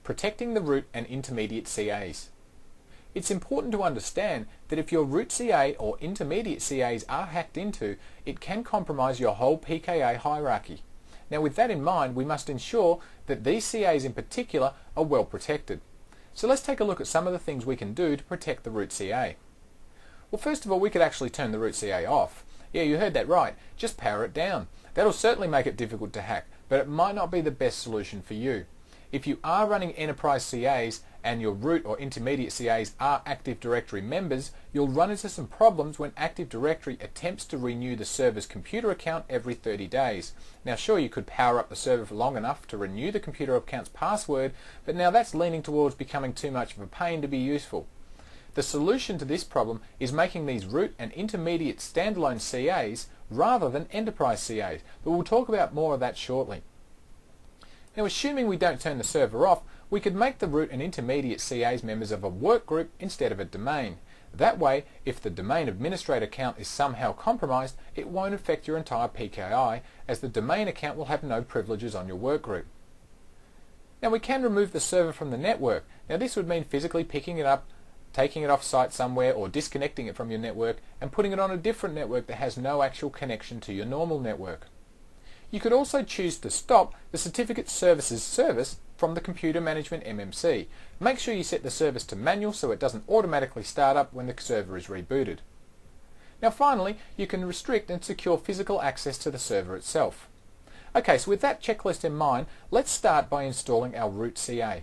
protecting the root and intermediate CAs. It's important to understand that if your root CA or intermediate CAs are hacked into, it can compromise your whole PKA hierarchy. Now with that in mind, we must ensure that these CAs in particular are well protected. So let's take a look at some of the things we can do to protect the root CA. Well, first of all, we could actually turn the root CA off. Yeah, you heard that right. Just power it down. That'll certainly make it difficult to hack, but it might not be the best solution for you. If you are running enterprise CAs and your root or intermediate CAs are Active Directory members, you'll run into some problems when Active Directory attempts to renew the server's computer account every 30 days. Now sure, you could power up the server for long enough to renew the computer account's password, but now that's leaning towards becoming too much of a pain to be useful. The solution to this problem is making these root and intermediate standalone CAs rather than enterprise CAs, but we'll talk about more of that shortly. Now assuming we don't turn the server off, we could make the root and intermediate CAs members of a work group instead of a domain. That way, if the domain administrator account is somehow compromised, it won't affect your entire PKI, as the domain account will have no privileges on your work group. Now we can remove the server from the network. Now this would mean physically picking it up, taking it off site somewhere, or disconnecting it from your network and putting it on a different network that has no actual connection to your normal network. You could also choose to stop the Certificate Services service from the Computer Management MMC. Make sure you set the service to manual so it doesn't automatically start up when the server is rebooted. Now finally, you can restrict and secure physical access to the server itself. Okay, so with that checklist in mind, let's start by installing our root CA.